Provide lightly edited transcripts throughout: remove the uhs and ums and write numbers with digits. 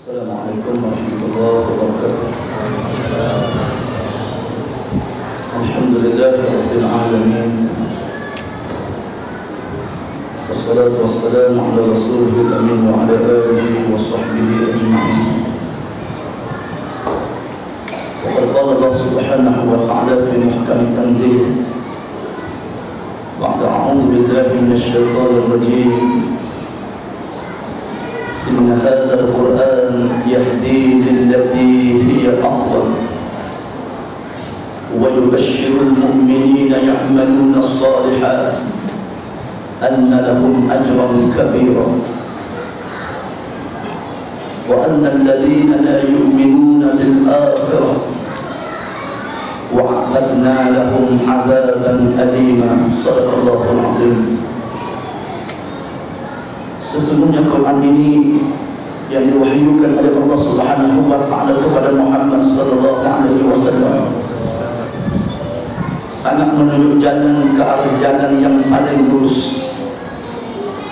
Assalamualaikum warahmatullahi wabarakatuh. Alhamdulillahi rabbil alamin. Wassalatu wassalamu ala rasulihil amin wa ala alihi wa sahbihi ajma'in. Faqad qala Allah subhanahu wa ta'ala fi muhkam tanzil. Ba'da a'udzu billahi minasy syaithanir rajim. إن هذا القرآن يهدي للتي هي أقوم ويبشر المؤمنين يعملون الصالحات أن لهم أجرا كبيرا وأن الذين لا يؤمنون بالآخرة وأعتدنا لهم عذابا أليما. صدق الله العظيم. Sesungguhnya Quran ini yang diwahyukan oleh Allah Subhanahu wa taala kepada Muhammad sallallahu alaihi wasallam sangat menunjuk jalan ke arah jalan yang paling lurus,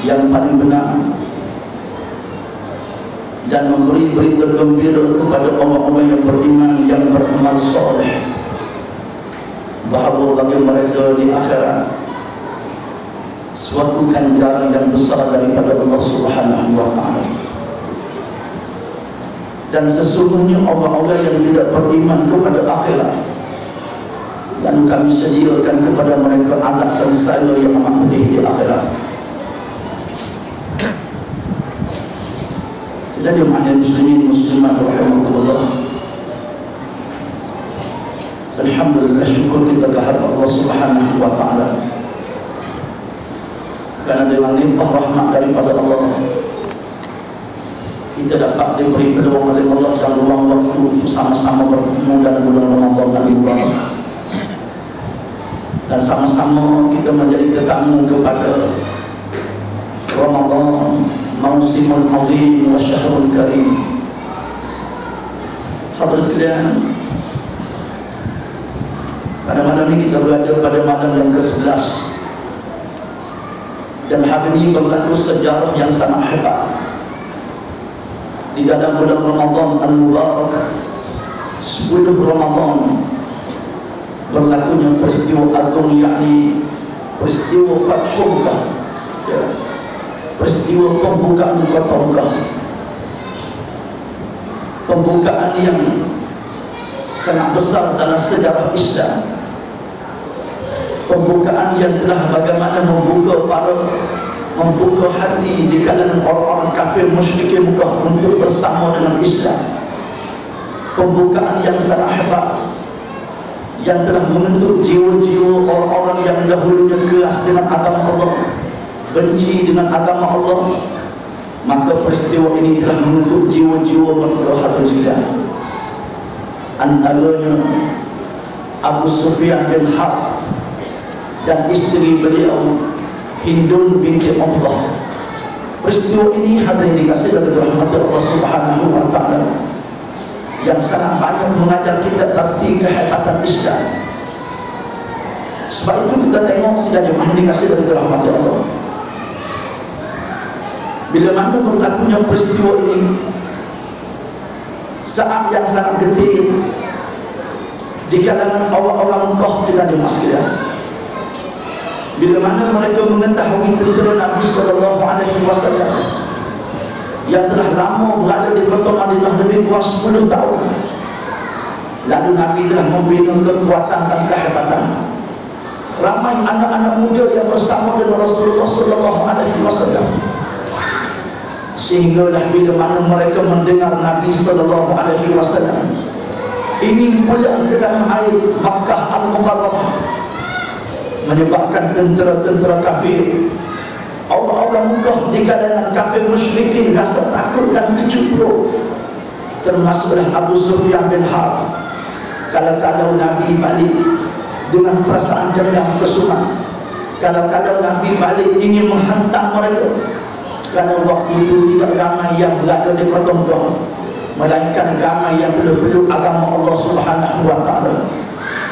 yang paling benar, dan memberi berita gembira kepada orang-orang yang beriman yang beramal soleh bahawa bagi mereka di akhirat suatu ganjaran yang besar daripada Allah Subhanahu wa taala. Dan sesungguhnya orang-orang yang tidak beriman kepada akhirat, dan kami sediakan kepada mereka azab sengsara yang amat pedih di akhirat. Sedang jemaah muslimin muslimat rahimakumullah, alhamdulillah, syukur kita kehadirat Allah Subhanahu wa taala, karena dengan limpah rahmat daripada Allah kita dapat diberi peluang oleh Allah dan ruang waktu sama-sama bertemu dalam bulan Ramadan yang mubarak, dan sama-sama kita menjadi tetamu kepada Ramadan, mausimul azim wa syahrul karim. Hadirin sekalian, pada malam ini kita berada pada malam yang ke-11, dan hari ini berlaku sejarah yang sangat hebat di dalam bulan Ramadan al-Mubarak. 10 Ramadan berlakunya peristiwa agung, yakni peristiwa Fathul Makkah, peristiwa pembukaan kota Makkah, pembukaan yang sangat besar dalam sejarah Islam, pembukaan yang telah bagaimana membuka hati di kalangan orang-orang kafir musyrikin Makkah untuk bersama dengan Islam, pembukaan yang sangat hebat yang telah menuntut jiwa-jiwa orang-orang yang dahulunya keras dengan agama Allah, benci dengan agama Allah. Maka peristiwa ini telah menuntut jiwa-jiwa mereka hadirin sekalian. Antaranya Abu Sufyan bin Harb dan isteri beliau Hindun binti Utbah. Peristiwa ini hadirin dikasihi oleh rahmat Allah Subhanahu wa taala yang sangat banyak mengajar kita arti kehebatan Islam. Sebab itu kita tengok sidang jemaah dikasihi oleh rahmat Allah, bila mana berlakunya peristiwa ini saat yang sangat getir di kalangan orang-orang Makkah sidang jemaah sekalian. Bila mana mereka mengetahui tentera Nabi sallallahu alaihi wasallam yang telah lama berada di kota Madinah lebih kurang 10 tahun, lalu Nabi telah membina kekuatan dan kehebatan. Ramai anak-anak muda yang bersama dengan Rasulullah sallallahu alaihi wasallam, sehinggalah bila mana mereka mendengar Nabi sallallahu alaihi wasallam ingin pulang ke tanah air Makkah Al-Mukarramah, menyebabkan tentera-tentera kafir, orang-orang Makkah di kalangan kafir musyrikin rasa takut dan kecemburuan, termasuklah Abu Sufyan bin Harb. Kalau Nabi balik dengan perasaan dendam kesumat, kalau Nabi balik ingin menghantam mereka, kerana waktu itu tidak ramai yang berada di kota Makkah, melainkan ramai yang peluk agama Allah Subhanahu wa taala,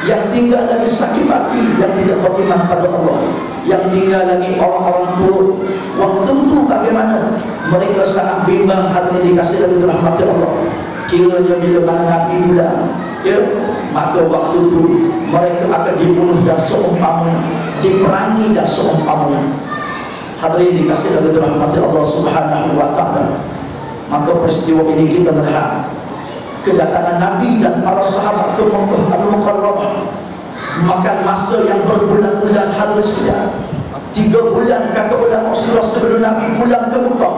yang tinggal lagi sakit hati yang tidak beriman pada Allah, yang tinggal lagi orang-orang tua. Waktu itu bagaimana mereka sangat bimbang. Hadirin dikasih oleh rahmat Allah. Kiranya bila mana Nabi pulang, ya, maka waktu itu mereka akan dibunuh dan seumpamanya, diperangi dan seumpamanya. Hadirin dikasih oleh rahmat Allah Subhanahu wa taala. Maka peristiwa ini kita melihat kedatangan Nabi dan para sahabat ke Makkah Al-Mukarramah, makan masa yang berbulan-bulan. Hadirin sekalian, 3 bulan kata ulama surah sebelum Nabi pulang ke Makkah.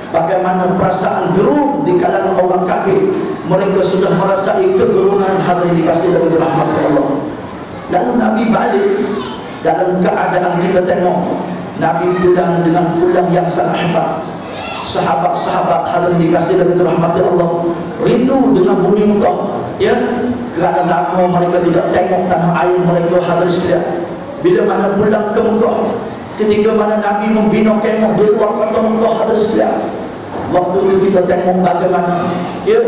Bagaimana perasaan gerung di kalangan orang kafir. Mereka sudah merasai kegerungan. Hadirin dikasih oleh rahmat Allah. Lalu Nabi balik dalam keadaan kita tengok Nabi pulang dengan pulang yang sangat hebat. Sahabat-sahabat hadirin dikasih oleh rahmat Allah rindu dengan bumi Makkah, ya, kerana lama mereka tidak tengok tanah air mereka. Hadirin sekalian, bila mana pulang ke Makkah, ketika mana Nabi membina kemah di luar kota Makkah, hadirin sekalian, waktu itu kita tengok bagaimana, ya,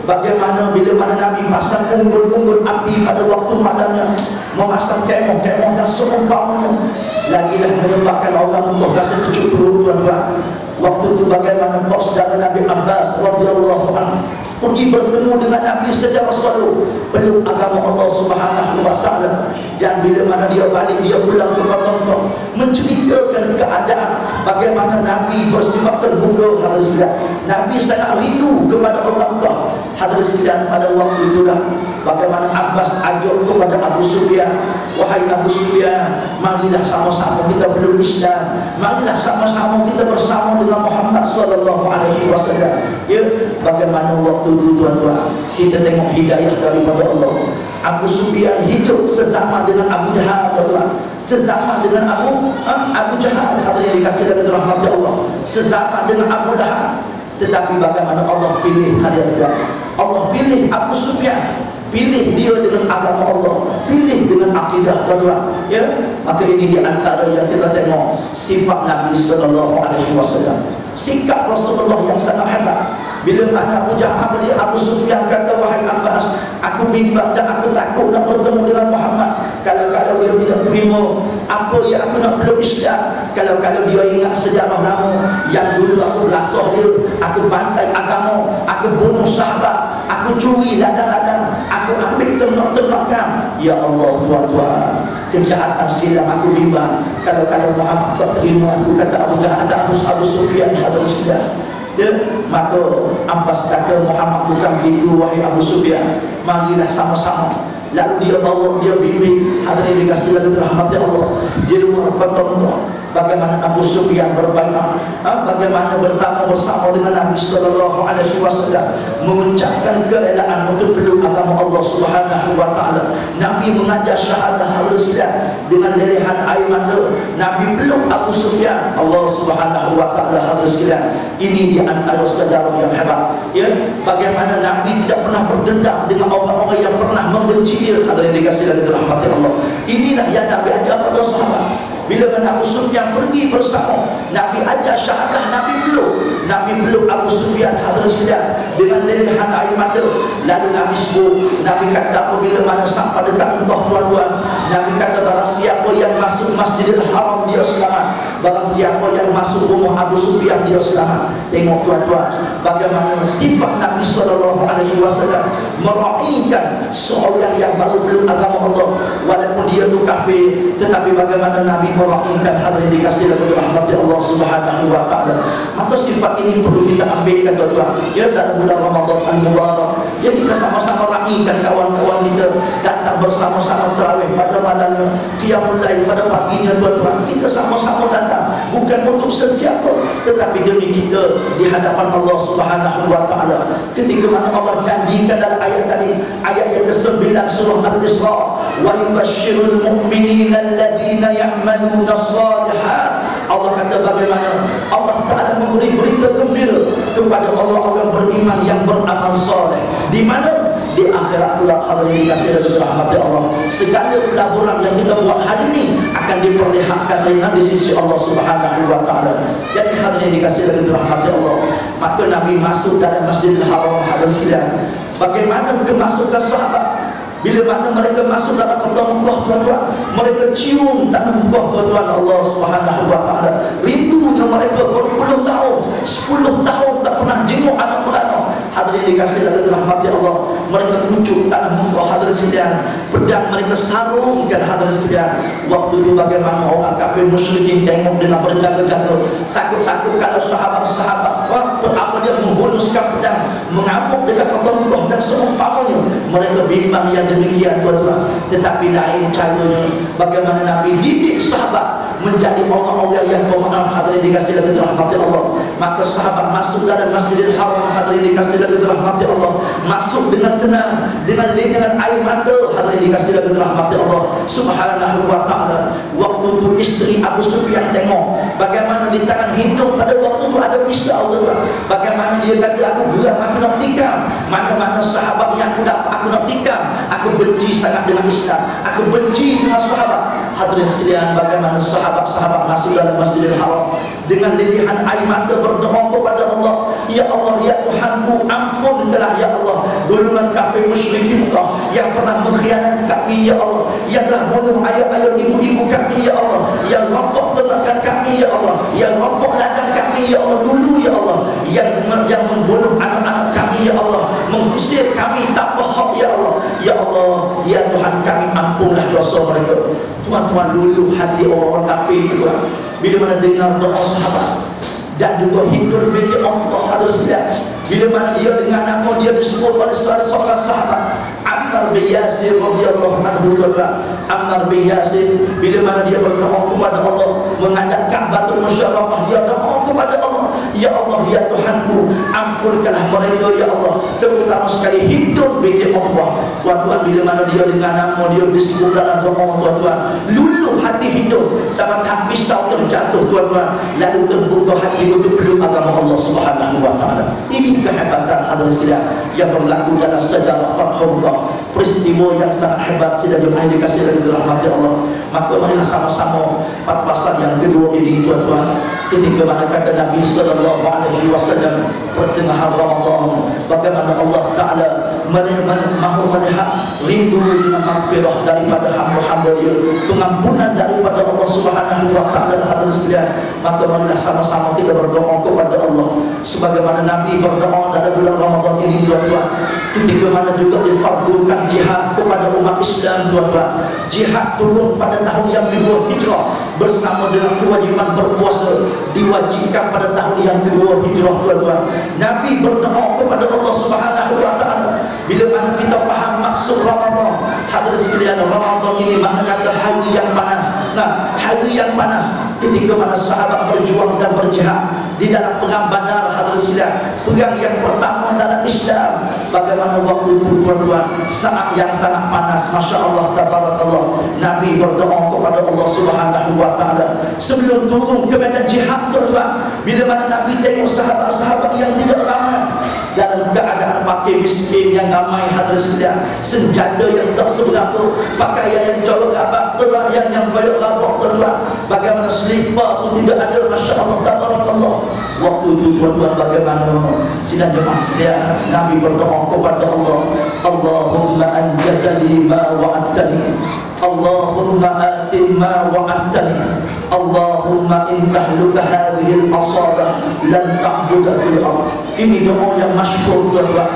bagaimana bila mana Nabi pasang unggul-unggul api pada waktu malamnya, memasang kemah-kemah dan seumpamanya. Lagilah menyebabkan orang Makkah rasa kecuk perut, tuan-tuan. Waktu itu bagaimana bos dari Nabi Abbas radhiyallahu anhu pergi bertemu dengan Nabi secara selalu, peluk agama Allah Subhanahu wa taala. Dan bila mana dia balik, dia pulang ke kota Makkah, menceritakan keadaan bagaimana Nabi bersifat terbuka. Hadirin sekalian, Nabi sangat rindu kepada orang Makkah. Hadirin sekalian, pada waktu itulah bagaimana Abbas ajak kepada Abu Sufyan, wahai Abu Sufyan, marilah sama-sama kita peluk Islam, marilah sama-sama kita bersama dengan Muhammad sallallahu alaihi wasallam. Ya, bagaimana waktu itu tuan-tuan, kita tengok hidayah daripada Allah. Abu Sufyan hidup sesama dengan Abu Jahal, tuan-tuan, sesama dengan Abu Jahal. Hadirin dikasih oleh rahmat Allah, sesama dengan Abu Lahab. Tetapi bagaimana Allah pilih, hadirin sekalian, Allah pilih Abu Sufyan, pilih dia dengan agama Allah, pilih dengan akidah, tuan-tuan, ya. Maka ini di antara yang kita tengok sifat Nabi sallallahu alaihi wasallam, sikap Rasulullah yang sangat hebat. Bila mana Abu Jahal beri Abu Sufyan kata, wahai Abbas, aku bimbang dan aku takut nak bertemu dengan Muhammad. Kalau dia tidak terima apa yang aku nak peluk Islam, kalau dia ingat sejarah lama yang dulu aku belasah dia, aku bantai agama, aku bunuh sahabat, aku curi ladang-ladang, aku ambil ternak-ternakan. Ya Allah, tuan-tuan, kejahatan silam aku bimbang. Kalau Muhammad tak terima aku, kata Abu Jahal, Abu Sufyan, hadirin sekalian. Ya, maka Abbas kata, Muhammad bukan begitu wahai Abu Sufyan, marilah sama-sama. Lalu dia bawa, dia bimbing. Hadirin dikasih oleh rahmat Allah, di luar kota Makkah, bagaimana Abu Sufyan berbaiat, bagaimana bertamu bersama dengan Nabi sallallahu alaihi wasallam, mengucapkan kerelaan untuk peluk agama Allah Subhanahu wa taala. Nabi mengajar syahadah, hadirin sekalian, dengan lelehan air mata. Nabi peluk Abu Sufyan, Allah Subhanahu wa taala. Hadirin sekalian, ini di antara sejarah yang hebat, ya, bagaimana Nabi tidak pernah berdendam dengan orang-orang yang pernah membenci dia. Hadirin dikasih oleh rahmat Allah, inilah yang Nabi ajar pada sahabat. Bila mana Abu Sufyan pergi bersama, Nabi ajar syahadah, Nabi peluk Abu Sufyan, hadirin sekalian, dengan lelehan air mata. Lalu Nabi sebut, Nabi kata apabila mana sampai dekat engkau, tuan-tuan, Nabi kata, barang siapa yang masuk Masjidil Haram dia selamat, barang siapa yang masuk rumah Abu Sufyan dia selamat. Tengok tuan-tuan, bagaimana sifat Nabi sallallahu alaihi wasallam meraihkan seorang yang baru peluk agama Allah, walaupun dia tu kafir, tetapi bagaimana Nabi meraihkan. Hadirin dikasih oleh rahmat Allah Subhanahu wa taala. Maka sifat ini perlu kita ambilkan, tuan-tuan, ya, dalam bulan Ramadan al-Mubarak. Ya, kita sama-sama raihkan kawan-kawan kita datang bersama-sama tarawih pada malamnya, qiyamul lail pada paginya, tuan-tuan. Kita sama-sama datang bukan untuk sesiapa, tetapi demi kita di hadapan Allah Subhanahu wa taala. Ketika mana Allah janjikan dalam ayat tadi, ayat yang ke-9 surah Al-Isra, wa yubashshirul mu'minina alladhina ya'maluna as-salihat. Allah kata bagaimana Allah Ta'ala memberi berita gembira kepada orang-orang beriman yang beramal soleh. Di mana? Di akhirat pula. Hadirin dikasih oleh rahmat Allah, segala pelaburan yang kita buat hari ini akan diperlihatkan di sisi Allah Subhanahu wa taala. Jadi hadirin dikasih oleh rahmat Allah, maka Nabi masuk dalam Masjidil Haram. Hadirin sekalian, bagaimana kemasukan sahabat? Bila mana mereka masuk dalam kota Makkah, tuan-tuan, mereka cium tanah Makkah, tuan-tuan. Allah Subhanahu wa taala rindunya mereka berpuluh tahun 10 tahun tak pernah jenguk anak beranak. Hadirin dikasihi oleh rahmati Allah, mereka kucuk tanah muka hadirin sekalian, pedang mereka sarungkan hadirin sekalian. Waktu itu bagaimana orang kafir musyrikin tengok dengan berjaga-jaga, takut-takut kalau sahabat-sahabat apa dia membuluskan pedang, mengamuk dekat muka dan seumpamanya. Mereka bimbang yang demikian tuan-tuan. Tetapi lain caranya, bagaimana Nabi didik sahabat menjadi orang-orang yang pemaaf hadirin dikasihi oleh rahmati Allah. Maka sahabat masuk dalam Masjidil Haram hadirin dikasihi oleh rahmati Allah, masuk dengan tenang, dengan air mata hadirin dikasihi oleh rahmati Allah subhanahu wa ta'ala. Waktu itu isteri Abu Sufyan tengok bagaimana di tangan hidung pada waktu itu ada pisau tuan. Bagaimana dia kata, aku geram, aku nak tikam. Mana-mana sahabat yang aku nak tikam. Aku benci sangat dengan Islam, aku benci dengan sahabat. Hadirin sekalian, bagaimana sahabat-sahabat masuk dalam Masjidil Haram dengan lilihan air mata berdoa kepada Allah, ya Allah, ya Tuhanku, ampunkanlah ya Allah golongan kafir musyrikin kau yang pernah mengkhianati kami ya Allah, yang telah bunuh ayah-ayah ibu-ibu kami ya Allah, yang rampok ternakan kami ya Allah, yang rampok ladang kami ya Allah dulu ya Allah, yang membunuh anak-anak kami ya Allah, mengusir kami tak berhak ya Allah, ya Allah, ya Tuhan kami, ampunlah dosa mereka. Tuan-tuan, luluh hati orang kafir itu bila mana dengar doa sahabat dan juga hidup bagi Allah harus lihat. Bila mana dia dengan nama dia disebut oleh salah seorang sahabat Ammar bin Yasir radhiyallahu anhu. Ammar bin Yasir bila mana dia berdoa kepada Allah menghadap Ka'batul Musyarrafah, dia doa kepada Allah, ya Allah, ya Tuhanku, ampunkanlah mereka ya Allah, terutama sekali hidup bagi Allah. Tuan-tuan, bila mana dia dengan nama dia disebut dalam doa tuan-tuan, luluh hati hidup sampai tak pisau terjatuh tuan-tuan, lalu terbuka hati untuk peluk agama Allah subhanahu wa ta'ala. Ini kehebatan hadirin sekalian yang berlaku dalam sejarah Fathullah, peristiwa yang sangat hebat sudah dikasih oleh rahmati Allah. Maka marilah sama-sama pada pasal yang kedua ini tuan-tuan, ketika mana kata Nabi sallallahu alaihi wasallam pertengahan Ramadan, bagaimana Allah Taala mahu melihat rindu dengan maghfirah daripada hamba-hamba dia, pengampunan daripada Allah subhanahu wa ta'ala hadirin sekalian. Maka marilah sama-sama kita berdoa kepada Allah sebagaimana Nabi berdoa dalam bulan Ramadan ini tuan-tuan, ketika mana juga difardukan jihad kepada umat Islam tuan-tuan. Jihad turun pada tahun yang kedua Hijrah bersama dengan kewajiban berpuasa diwajibkan pada tahun yang kedua Hijrah tuan-tuan. Nabi berdoa kepada Allah subhanahu wa ta'ala. Bila mana kita faham maksud Ramadan, hadirin sekalian, Ramadan ini makna kata hari yang panas. Nah, hari yang panas ketika mana sahabat berjuang dan berjihad di dalam perang Badar hadirin sekalian, perang yang pertama dalam Islam. Bagaimana waktu itu tuan-tuan, saat yang sangat panas, Masya Allah tabarakallah. Nabi berdoa kepada Allah subhanahu wa ta'ala sebelum turun ke medan jihad tuan-tuan. Bila mana Nabi tengok sahabat-sahabat yang tidak ramai dalam keadaan pakai miskin yang ramai hadirin sekalian, senjata yang tak seberapa, pakaian yang colok abad tuan, yang koyak rabak tuan-tuan, bagaimana selipar pun tidak ada, Masya Allah tabarakallah. Waktu itu tuan-tuan, bagaimana sidang jemaah sekalian, Nabi berdoa kepada Allah, Allahumma anjazali ma wa'adtani, Allahumma ati ma wa'adtani, Allahumma in tahluka hadhihi al-asabah lan ta'buda fil ardh. Ini doa yang masyhur tuan-tuan.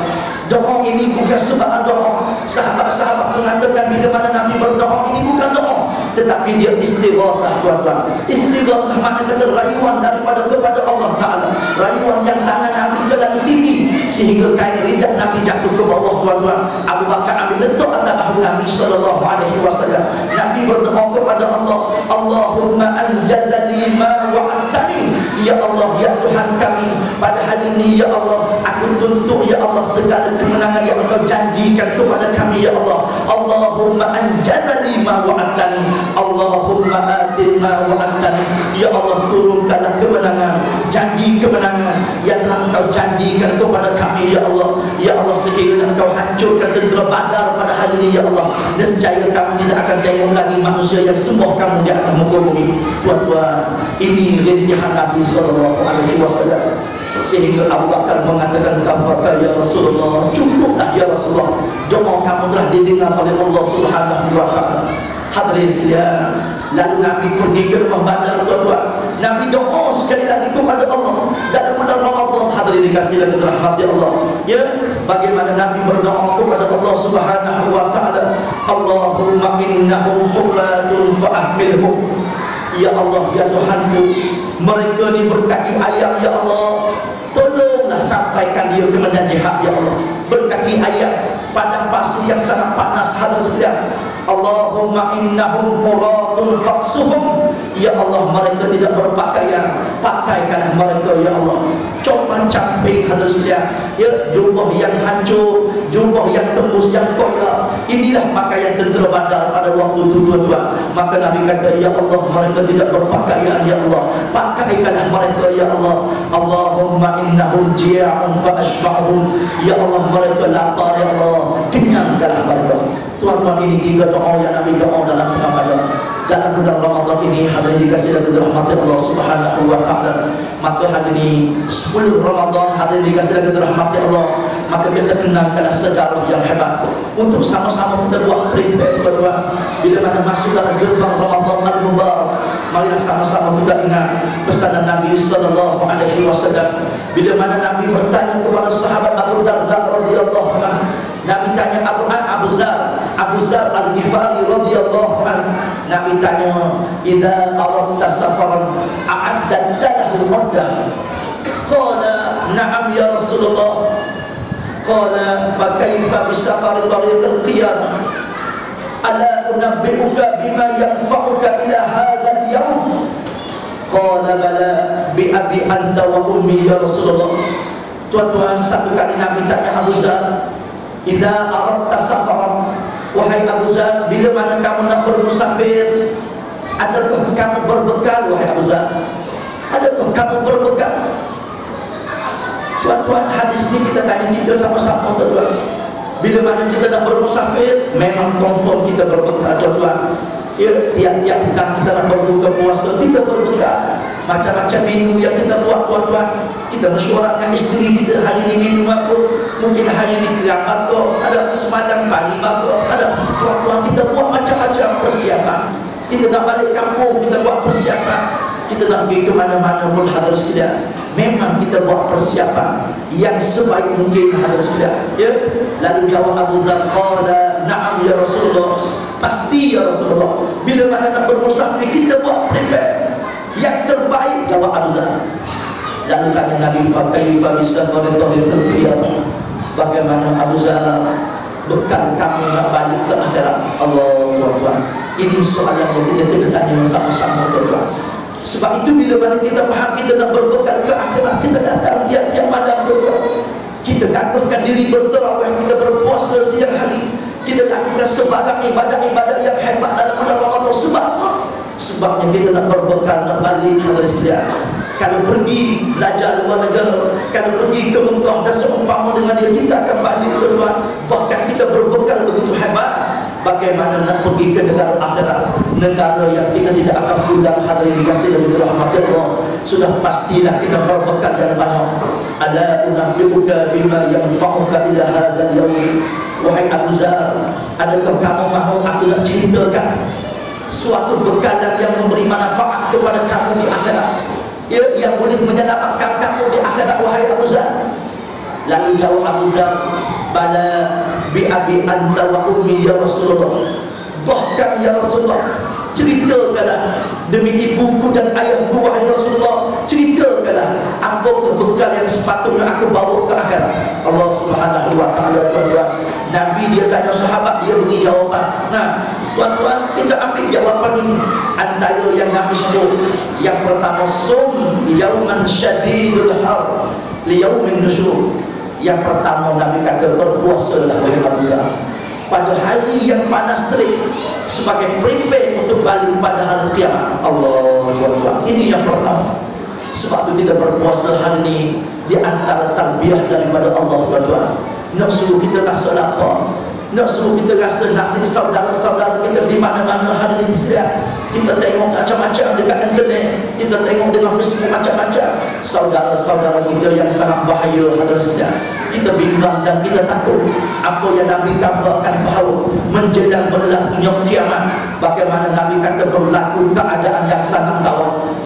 Doa ini bukan sebarang doa. Sahabat-sahabat mengatakan bila mana Nabi berdoa ini bukan doa, tetapi dia istighatsah tuan-tuan. Istighatsah makna kata rayuan daripada kepada Allah Ta'ala, rayuan yang tangan Nabi terlalu tinggi sehingga kain lidah Nabi jatuh ke bawah tuan-tuan. Abu Bakar ambil letak atas bahu Nabi sallallahu alaihi wasallam. Nabi berdoa kepada Allah, Allahumma anjazali ma wa'adtani, ya Allah, ya Tuhan kami, pada hari ini ya Allah, aku tuntut ya Allah segala kemenangan yang Engkau janjikan kepada kami ya Allah. Allahumma anjazali ma wa'adtani, Allahumma ati ma wa'adtani, ya Allah, turunkanlah kemenangan, janji kemenangan yang telah Engkau janjikan kepada kami ya Allah. Ya Allah, sekiranya Engkau hancurkan tentera Badar pada hari ini ya Allah, nescaya kami tidak akan tengok lagi manusia yang sembuh kamu di atas muka bumi. Tuan-tuan, ini rintihan Nabi sallallahu alaihi wasallam. Sehingga Abu Bakar mengatakan, kafaka ya Rasulullah, cukuplah ya Rasulullah, doa kamu telah didengar oleh Allah subhanahu wa ta'ala. Hadirin sekalian, lalu Nabi pergi ke rumah Badar tuan-tuan. Nabi doa sekali lagi kepada Allah dalam bulan Ramadan. Hadirin dikasihi dan dirahmati Allah. Ya, bagaimana Nabi berdoa kepada Allah Subhanahu wa taala, Allahumma innahum hufatun fa'ahmilhum. Ya Allah, ya Tuhanku, mereka ni berkaki ayam ya Allah, tolonglah sampaikan dia ke medan jihad ya Allah. Berkaki ayam padang pasir yang sangat panas. Hadirin sekalian, Allahumma innahum quratun faqsuhum. Ya Allah, mereka tidak berpakaian, pakaikanlah mereka ya Allah. Copan camping hadirin sekalian, ya, jubah yang hancur, jubah yang tembus, yang koyak. Inilah pakaian tentera Badar pada waktu itu tuan-tuan. Maka Nabi kata, ya Allah, mereka tidak berpakaian ya Allah, pakaikanlah mereka ya Allah. Allahumma innahum ji'un fa ashba'hum. Ya Allah, mereka lapar ya Allah, kenyangkanlah mereka. Tuan-tuan, ini tiga doa yang Nabi doa dalam Ramadan. Dalam bulan Ramadan ini, hadirin dikasihi dan dirahmati Allah Subhanahu wa taala. Maka hari ini 10 Ramadan, hadirin dikasihi dan dirahmati Allah, maka kita kenalkanlah sejarah yang hebat untuk sama-sama kita buat prepare tuan-tuan. Bila mana masuk dalam gerbang Ramadan al-Mubarak, marilah sama-sama kita ingat pesanan Nabi sallallahu alaihi wasallam. Bila mana Nabi bertanya kepada sahabat Abu Darda radhiyallahu anhu, Nabi tanya Abu Zar al-Ghifari radhiyallahu anhu, Nabi tanya, idza aradta safaran a'addatta lahu maddah? Qala na'am ya Rasulullah. Qala fa kaifa bi safari tariqil qiyamah? Ala unabbi'uka bima yanfa'uka ila hadzal yawm? Qala bala bi abi anta wa ummi ya Rasulullah. Tuan-tuan, satu kali Nabi tanya Abu Zar, idza aradta safaran, wahai Abu Zar, bila mana kamu nak bermusafir, adakah kamu berbekal? Wahai Abu Zar, adakah kamu berbekal? Tuan-tuan, hadis ini kita tanya kita sama-sama tuan-tuan. Bila mana kita nak bermusafir, memang confirm kita berbekal tuan-tuan. Ya, tiap-tiap kita nak berbuka puasa, kita berbekal. Macam-macam minum yang kita buat tuan-tuan. Kita mesyuarat dengan isteri kita, hari ini minum apa, mungkin hari ini kerang bakar, ada semadang pari bakar, ada. Tuan-tuan, kita buat macam-macam persiapan. Kita nak balik kampung, kita buat persiapan. Kita nak pergi ke mana-mana pun hadirin sekalian, memang kita buat persiapan yang sebaik mungkin hadirin sekalian. Ya, lalu jawab Abu Dzar, qala na'am ya Rasulullah, pasti ya Rasulullah. Bila mana nak bermusafir, kita buat prepare yang terbaik. Jawab Abu Dzar. Lalu tanya Nabi, fa kaifa bi safari tariqil qiyamah? Bagaimana Abu Dzar bekal kamu nak balik ke akhirat? Allah, tuan-tuan, ini soalan yang kita kena tanya sama-sama tuan-tuan. Sebab itu bila mana kita faham kita nak berbekal ke akhirat, kita datang tiap-tiap malam tuan-tuan, kita gagahkan diri berterawih, kita berpuasa siang hari, kita lakukan sebarang ibadat-ibadat yang hebat dalam bulan Ramadan. Sebab apa? Sebabnya kita nak berbekal, nak balik hadirin sekalian. Kalau pergi belajar luar negara, kalau pergi ke Mekah dan seumpama dengan dia, kita akan balik tuan-tuan. Bahkan kita berbekal begitu hebat. Bagaimana nak pergi ke negara akhirat, negara yang kita tidak akan pulang hadirin dikasihi dan dirahmati Allah. Sudah pastilah kita berbekal yang banyak. Ala unabbi'uka bima yanfa'uka ila hadzal yawm? Wahai Abu Dzar, adakah kamu mahu aku nak ceritakan suatu bekalan yang memberi manfaat kepada kamu di akhirat, ya, yang boleh menyelamatkan kamu di akhirat, wahai Abu Dzar? Lalu jawab Abu Dzar, bala bi abi anta wa ummi ya Rasulullah. Bahkan ya Rasulullah, ceritakanlah demi ibuku dan ayahku wahai Rasulullah, ceritakanlah apa bekal yang sepatutnya aku bawa ke akhirat. Allah Subhanahu wa taala tuan-tuan, Nabi dia tanya sahabat, dia beri jawapan. Nah, tuan-tuan, kita ambil jawapan ini antara yang Nabi sebut. Yang pertama, sum yauman syadidul har li yaumin nusyur. Yang pertama Nabi kata, berpuasalah wahai Abu Dzar pada hari yang panas terik, sebagai prepare untuk balik pada hari kiamat. Allah, tuan-tuan, ini yang pertama. Sebab itu kita berpuasa hari ini di antara tarbiyah daripada Allah tuan-tuan. Nak suruh kita rasa lapar, nak suruh kita rasa nasib saudara-saudara kita di mana-mana hari ini sekalian. Kita tengok macam-macam dekat internet, kita tengok dengan Facebook macam-macam saudara-saudara kita yang sangat bahaya hadirin sekalian. Kita bimbang dan kita takut. Apa yang Nabi kabarkan bahawa menjelang berlakunya kiamat, bagaimana Nabi kata berlaku keadaan yang sangat gawat.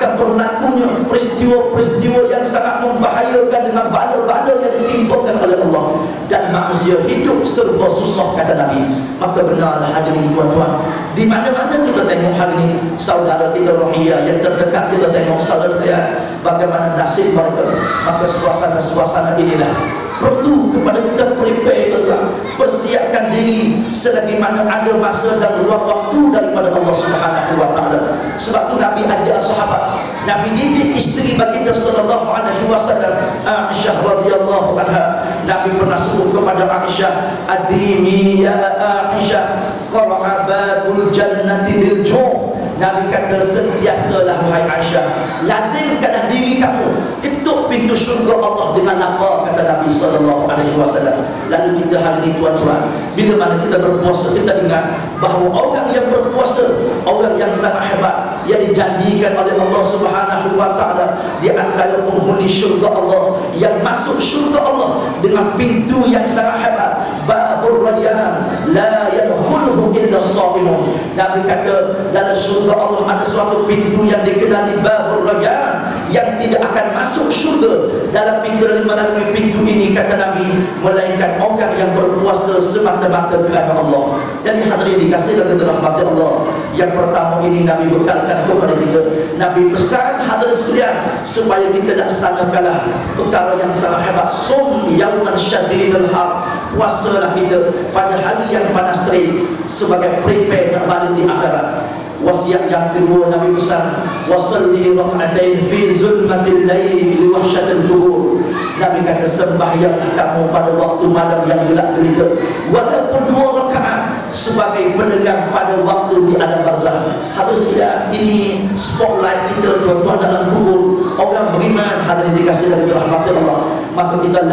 akan berlakunya peristiwa-peristiwa yang sangat membahayakan dengan bala-bala yang ditimpakan oleh Allah, dan manusia hidup serba susah, kata Nabi. Maka benarlah hadirin tuan-tuan, di mana-mana kita tengok hari ini saudara kita Rohia yang terdekat, kita tengok saudara sekalian bagaimana nasib mereka. Maka suasana-suasana inilah perlu kepada kita prepare, tuan-tuan, persiapkan diri selagi mana ada masa dan ruang waktu daripada Allah Subhanahu wa taala. Sebab tu Nabi ajar sahabat, Nabi didik isteri baginda sallallahu alaihi wasallam, Aisyah radhiyallahu anha. Nabi pernah sebut kepada Aisyah, adimi ya Aisyah qara'a babul jannati bil ju'. Nabi kata, sentiasalah wahai Aisyah, lazimkanlah diri kamu ketuk pintu syurga Allah dengan apa, kata Nabi sallallahu alaihi wasallam. Lalu kita hari ini tuan-tuan, bila mana kita berpuasa, kita dengar bahawa orang yang berpuasa, orang yang sangat hebat, yang dijanjikan oleh Allah Subhanahu wa taala di antara penghuni syurga Allah, yang masuk syurga Allah dengan pintu yang sangat hebat, babur rayyan la yadkhuluhu illa as-shabimun. Nabi kata, dalam syurga Allah ada suatu pintu yang dikenali babur rayyan, yang tidak akan masuk syurga dalam pintu melalui pintu ini, kata Nabi, melainkan orang yang berpuasa semata-mata kerana Allah. Jadi hadirin dikasihi dan dirahmati Allah, yang pertama ini Nabi bekalkan kepada kita. Nabi pesan hadirin sekalian supaya kita laksanakanlah perkara yang sangat hebat. Sum yauman syadidil har, puasalah kita pada hari yang panas terik sebagai prepare nak balik di akhirat. Wasiat yang kedua Nabi pesan, wasalli rak'atain fi zulmatil lail li wahsyatil qubur. Nabi kata, sembahyanglah kamu pada waktu malam yang gelap gulita, walaupun 2 rakaat, sebagai penerang pada waktu di alam barzakh. Harusnya ini spotlight kita tuan-tuan dalam kubur orang beriman, hadirin dikasihi dan dirahmati Allah. Maka kita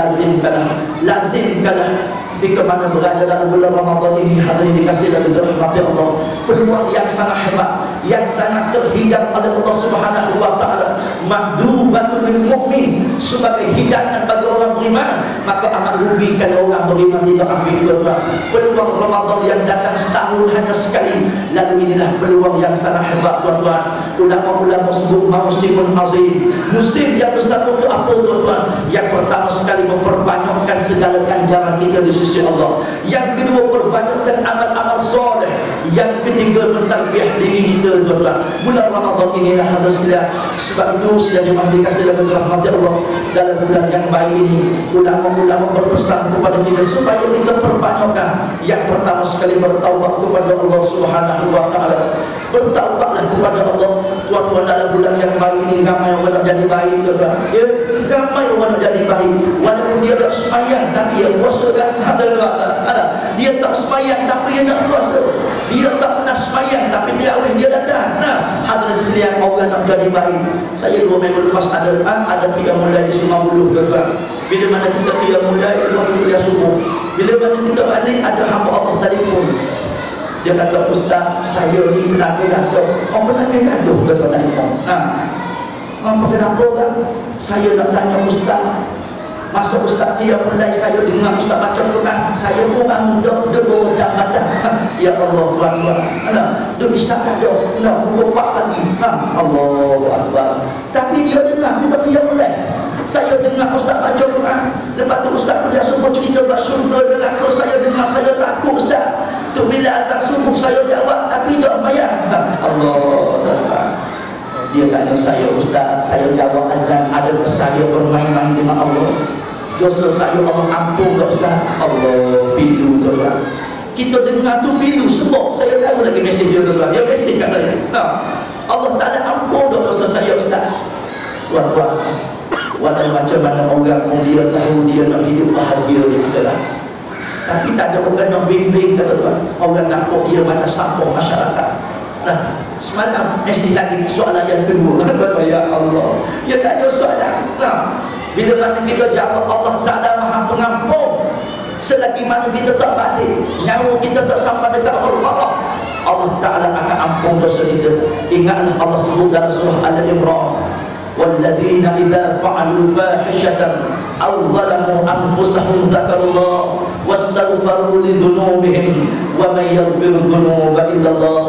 lazimkanlah ketika mana berada dalam bulan Ramadan ini, hadirin dikasihi dan dirahmati Allah, peluang yang sangat hebat, yang sangat terhidang oleh Allah Subhanahu wa taala, makdubatul lil mukmin, sebagai hidangan bagi orang beriman. Maka amat rugi kalau orang beriman tidak ambil tuan-tuan peluang Ramadan yang datang setahun hanya sekali. Lalu inilah peluang yang sangat hebat tuan-tuan. Ulama-ulama sebut musimul azim, musim yang besar untuk apa tuan-tuan? Yang pertama sekali memperbanyakkan segala ganjaran kita di sisi Allah. Yang kedua, perbanyakkan amal-amal soleh. Yang ketiga, mentarbiyah diri kita tuan-tuan. Bulan Ramadan inilah hadirin sekalian. Sebab itu sudah dikasihi dan dirahmati Allah, dalam bulan yang baik ini ulama-ulama berpesan kepada kita supaya kita perbanyakkan. Yang pertama sekali, bertaubat kepada Allah Subhanahu wa taala. Bertaubatlah kepada Allah tuan-tuan. Dalam bulan yang baik ini ramai orang nak jadi baik tuan-tuan. Ya, ramai orang nak jadi baik, walaupun dia tak sembahyang tapi dia puasa kan. Dia tak sembahyang tapi dia nak puasa. Dia tak pernah sembahyang tapi tarawih dia datang. Nah, hadirin sekalian, orang nak jadi baik. Saya 2 minggu lepas ada qiyam mulai di Sungai Buloh tuan-tuan. Bila mana kita qiyam mulai waktu kuliah subuh, bila mana kita balik, ada hamba Allah telefon. Dia kata, Ustaz, saya ni penyakit gaduh. Penyakit gaduh, kata telefon. Apa kenapa kan? Saya nak tanya Ustaz, masa Ustaz dia mulai saya dengar Ustaz baca Quran, saya pun bangun dia bawa jambatan. Ya Allah tuan-tuan, dia bisa gaduh, pukul 4 pagi. Allahu Akbar. Tapi dia dengar kita dia mulai. Saya dengar Ustaz baca Quran, lepas tu Ustaz kuliah subuh cerita pasal syurga neraka, saya dengar, saya takut Ustaz. Tu bila azan subuh saya jawab tapi tak bayar. Allah Tuhan. Dia tanya saya, Ustaz, saya jawab azan, adakah saya bermain-main dengan Allah? Dosa saya Allah ampun tak Ustaz? Allah, pilu tuan-tuan. Kita dengar tu pilu, sebab saya tahu lagi mesej dia tuan-tuan. Dia mesej kat saya, Allah Ta'ala ampun tak dosa saya Ustaz? Tuan-tuan, walau macam mana orang pun dia tahu dia nak hidup bahagia di akhirat, tapi tak ada orang yang bimbing, kata tuan. Orang nampak dia macam sampah masyarakat. Nah, semalam lagi soalan yang kedua. Ya Allah, dia tak ada soalan. Bila mana kita jawab Allah Ta'ala Maha Pengampun, selagi mana kita tak balik, nyawa kita tak sampai dekat Allah, Allah Ta'ala akan ampun dosa kita. Ingatlah Allah sebut dalam surah Al-Imran, وَالَّذِينَ إِذَا فَعَلُوا فَاحِشَةً أَوْ ظَلَمُوا أَنفُسَهُمْ ذَكَرُوا اللَّهَ وَاسْتَغْفَرُوا لِذُنُوبِهِمْ وَمَنْ يَغْفِرُ الذُّنُوبَ إِلَّا اللَّهُ.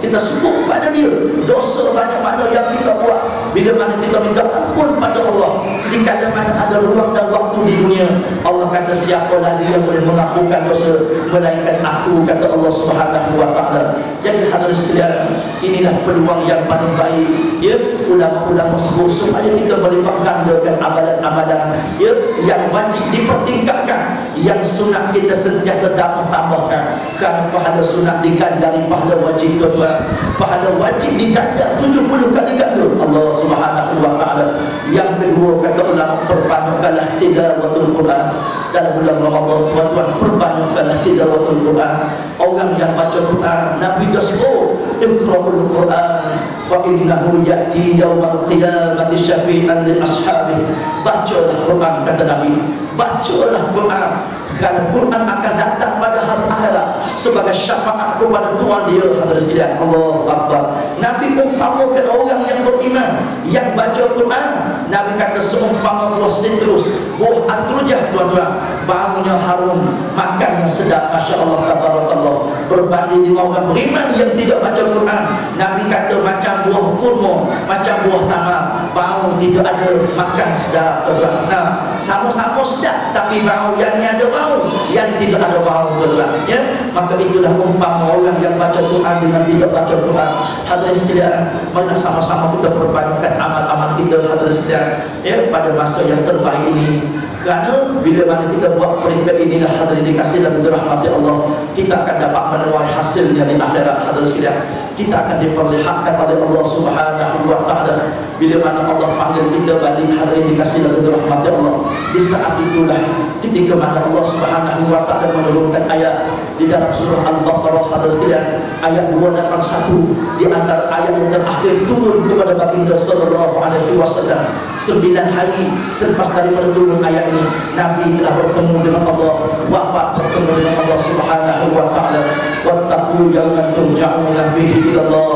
Kita sebut pada dia. Dosa banyak mana yang kita buat, bila mana kita minta ampun pada Allah, di kala mana ada ruang dan waktu di dunia, Allah kata siapa lagi yang boleh mengampunkan dosa melainkan aku, kata Allah Subhanahu wa taala. Jadi hadirin sekalian, inilah peluang yang paling baik, ya, ulama-ulama sebut supaya kita melipat gandakan amalan-amalan, ya, yang wajib dipertingkatkan, yang sunat kita sentiasa tambahkan, kerana pahala sunat diganjari pahala wajib, tuan-tuan. Pahala wajib diganjar 70 kali ganda Allah Subhanahu wa taala. Yang kedua, kata ulama, perbanyakkanlah tilawatul Quran dalam bulan Ramadan, tuan-tuan. Perbanyakkanlah tilawatul Quran. Orang yang baca Quran, Nabi dah sebut, iqra'ul Quran fa innahu ya'ti yaumal qiyamati syafi'an li ashabi. Bacalah Quran, kata Nabi, bacalah Quran, kerana Quran akan datang pada hari akhirat sebagai syafaat kepada Tuhan dia. Hadirin sekalian, Allahu Akbar. Nabi umpamakan orang yang beriman yang baca Quran, Nabi kata seumpama buah sitrus, buah atrujah, tuan-tuan, baunya harum, makannya sedap, Masya Allah, tabarakallah. Berbanding dengan orang beriman yang tidak baca Quran, Nabi kata macam buah kurma, macam buah tamar, bau tidak ada, makan sedap, tuan-tuan. Nah, sama-sama sedap, tapi bau yang ni ada bau, yang tidak ada bau, tuan-tuan, ya. Maka itulah umpama orang yang baca Quran dengan tidak baca Quran. Hadirin sekalian, marilah sama-sama kita perbanyakkan amal-amal kita, hadirin sekalian, ya, pada masa yang terbaik ini. Kerana bila mana kita buat peringkat inilah, hadirin dikasih dan dirahmati Allah, kita akan dapat menuai hasilnya di akhirat. Hadirin sekalian, kita akan diperlihatkan oleh Allah Subhanahu wa taala bila mana Allah panggil kita balik. Hadirin dikasih dan dirahmati Allah, di saat itulah ketika mana Allah Subhanahu wa taala menurunkan ayat di dalam surah Al-Baqarah, hadirin sekalian, ayat 281, di antara ayat yang terakhir turun kepada baginda sallallahu alaihi wasallam 9 hari selepas daripada turun ayat ini. Nabi telah bertemu dengan Allah, wafat bertemu dengan Allah Subhanahu wa taala. Wattaqu yawman turja'una fihi ila Allah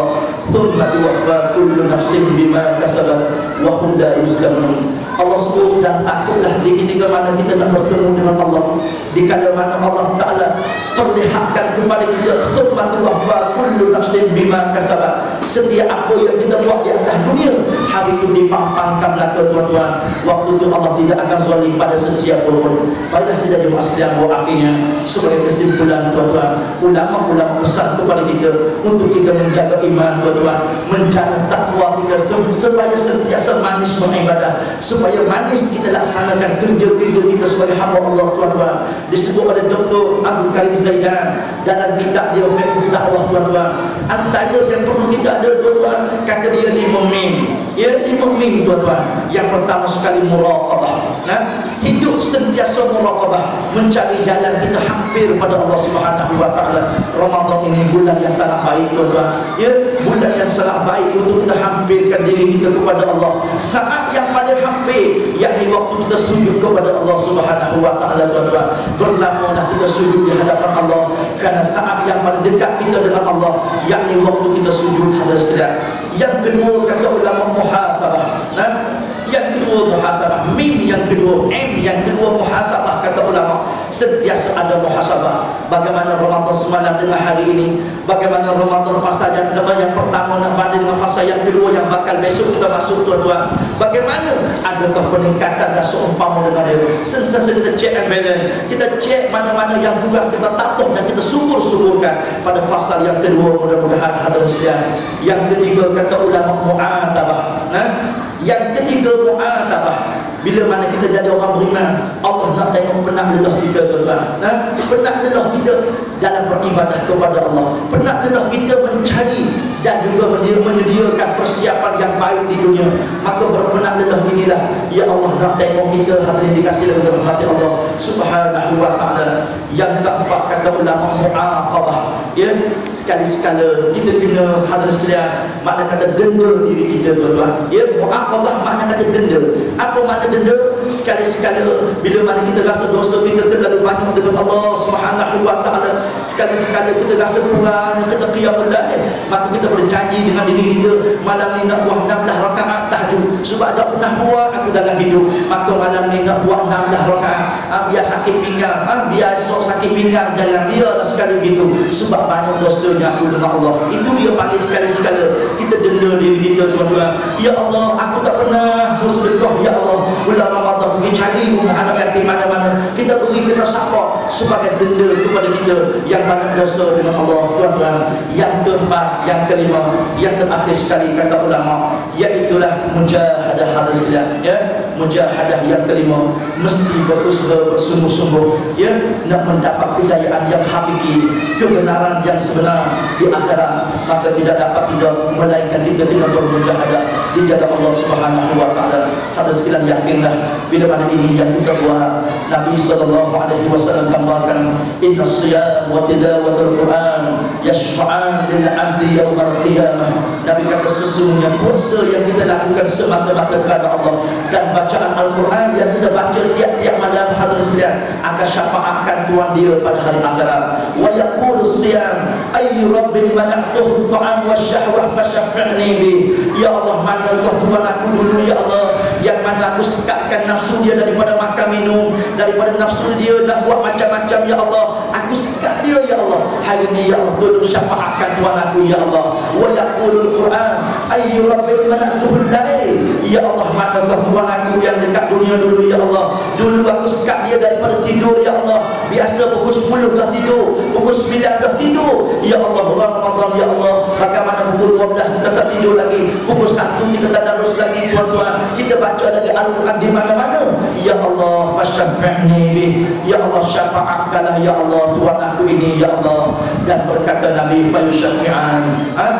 thumma tuwaffa kullu nafsin bima kasabat wa hum la yuzlamun. Allah sebut, dan takutlah di ketika mana kita nak bertemu dengan Allah, di kala mana Allah Ta'ala perlihatkan kepada kita thumma tuwaffa kullu nafsin bima kasabat, setiap apa yang kita buat di atas dunia, hari itu dipampangkan belaka, tuan-tuan. Waktu itu Allah tidak akan zalim pada sesiapa pun. Baiklah saja jemaah sekalian, buat akhirnya sebagai kesimpulan, tuan-tuan, ulama-ulama pesan kepada kita untuk kita menjaga iman, tuan-tuan, menjaga takwa kita supaya sentiasa manis beribadah, supaya manis kita laksanakan kerja-kerja kita sebagai hamba Allah, tuan-tuan. Disebut oleh Dr. Abdul Karim Zaidan dalam kitab dia Fiqh Dakwah, tuan-tuan. Antara yang perlu kita ada, tuan-tuan, kata dia 5 mim. Ya, 5 mim, tuan-tuan. Yang pertama sekali muraqabah. Nah, hidup sentiasa muraqabah, mencari jalan kita hampir pada Allah Subhanahu wa taala. Ramadan ini bulan yang sangat baik, tuan-tuan. Ya, bulan yang sangat baik untuk kita hampirkan diri kita kepada Allah. Saat yang paling hampir, yakni waktu kita sujud kepada Allah Subhanahu wa taala, tuan-tuan. Berlamalah kita sujud di hadapan Allah, kerana saat yang paling dekat kita dengan Allah, yakni waktu kita sujud, hadirin sekalian. Yang kedua, kata ulama, muhasabah. Nah, yang kedua muhasabah, mim yang kedua, m yang kedua muhasabah, kata ulama. Sentiasa ada muhasabah. Bagaimana Ramadan semalam dengan hari ini, bagaimana Ramadan fasa yang pertama nak banding dengan fasa yang kedua yang bakal besok kita masuk, tuan-tuan. Bagaimana, adakah peningkatan dan seumpama dengan dia. Sentiasa kita check and balance, kita check mana-mana yang kurang, kita tambah dan kita syukur-syukurkan pada fasa yang kedua. Mudah-mudahan hadirin sekalian. Yang ketiga, kata ulama, mu'atabah. Nah, yang ketiga mu'atabah. Bila mana kita jadi orang beriman, Allah nak tengok penat lelah kita, tuan-tuan. Nah, penat lelah kita dalam beribadah kepada Allah, penat lelah kita mencari dan juga menyediakan persiapan yang baik di dunia. Maka berpenat lelah inilah, ya Allah nak tengok kita, hadirin dikasih dan dirahmati Allah Subhanahu wa taala. Yang keempat, kata ulama, mu'aqabah. Ya, sekali-sekala kita kena, hadirin sekalian, makna kata denda diri kita, tuan-tuan. Ya, mu'aqabah makna kata denda. Apa makna denda? Sekali-sekala bila mana kita rasa dosa kita terlalu banyak dengan Allah Subhanahu wa taala, sekali-sekala kita rasa kurang, kita qiyamul lail, maka kita berjanji dengan diri kita, malam ni nak buat 16 rakaat tahajud, sebab tak pernah buat aku dalam hidup. Maka malam ni nak buat 16 rakaat. Biar sakit pinggang, biar esok sakit pinggang, jangan biarlah sekali begitu, sebab banyak dosanya aku dengan Allah. Itu dia panggil sekali-sekala denda diri kita tuan-tuan. Ya Allah, aku tak pernah bersedekah ya Allah. Bulan Ramadan pergi cari rumah anak yatim mana-mana, kita pergi kita support sebagai denda kepada kita yang banyak dosa dengan Allah tuan-tuan. Yang keempat, yang kelima, yang terakhir sekali kata ulama, iaitulah mujahadah hadis ya. Mujahadah yang kelima, mesti berusaha bersungguh-sungguh ya, nak mendapat kejayaan yang hakiki, kebenaran yang sebenar di akhirat. Maka tidak dapat tidak melainkan kita kena bermujahadah di jalan Allah Subhanahu wa taala. Hadis sekalian, yakinlah bila mana ini yang kita buat. Nabi sallallahu alaihi wasallam gambarkan, inna siyam wa tilawatul Quran yashfa'an lil 'abdi yaumil qiyamah. Nabi kata sesungguhnya puasa yang kita lakukan semata-mata kerana Allah dan bacaan Al-Quran yang kita baca tiap-tiap malam hadirin sekalian akan syafaatkan Tuhan dia pada hari akhirat. Wa yaqulu siyam ayyu rabbin mana'tuhu ta'am wasyahwah fasyaffi'ni bi. Ya Allah, mana Tuhan aku dulu ya Allah, yang mana aku sekatkan nafsu dia daripada makan minum, daripada nafsu dia nak buat macam-macam ya Allah, aku sekat dia ya Allah. Hari ini ya Allah, tolong syafaatkan Tuhan aku ya Allah. Wa yaqulu Quran ayyu rabbin mana'tuhu al-lail. Ya Allah, mana Tuhan aku yang dekat dunia dulu ya Allah, dulu aku sekat dia daripada tidur ya Allah. Biasa pukul 10 dah tidur, pukul 9 dah tidur ya Allah. Ramadan ya Allah, bagaimana pukul 12 kita tak tidur lagi, pukul 1 kita tak darus lagi tuan-tuan, kita baca lagi Al-Quran di mana-mana ya Allah. Fasyaffi'ni bih, ya Allah syafaatkanlah ya Allah Tuhan aku ini ya Allah. Dan berkata Nabi fayusyaffi'an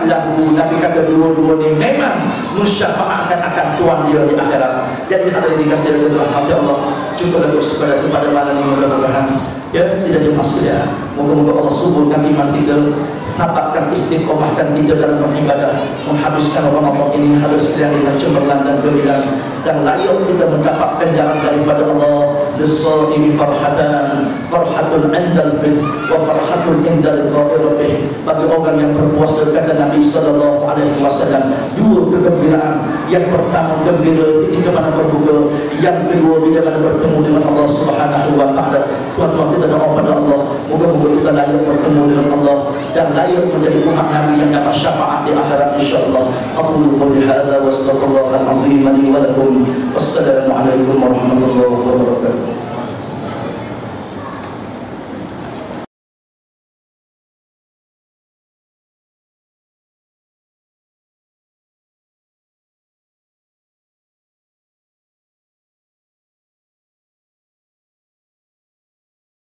lahu, Nabi kata dua-dua ni memang mensyafaatkan akan Tuhan dia di akhirat. Jadi hadirin dikasihi oleh rahmat Allah, cukuplah sekadar pada malam ini, mudah-mudahan ya sudah dimasuk ya. Moga-moga Allah suburkan iman kita, sabarkan istiqomahkan kita dalam beribadah, menghabiskan Ramadan ini hadirin sekalian dengan cemerlang dan gembira, dan layak kita mendapat ganjaran daripada Allah. Lis-shaimi farhatan, farhatun 'indal fitr wa farhatun 'inda liqa'i rabbih. Bagi orang yang berpuasa kata Nabi sallallahu alaihi wasallam, dua kegembiraan. Yang pertama gembira ketika mana berbuka, yang kedua bila mana bertemu dengan Allah Subhanahu wa taala. Tuan-tuan, kita doa pada Allah, moga-moga kita layak bertemu dengan Allah dan layak menjadi umat Nabi yang dapat syafaat di akhirat insyaallah. Aqulu qouli hadza wa astaghfirullahal azim li wa lakum. Wassalamu alaikum warahmatullahi wabarakatuh.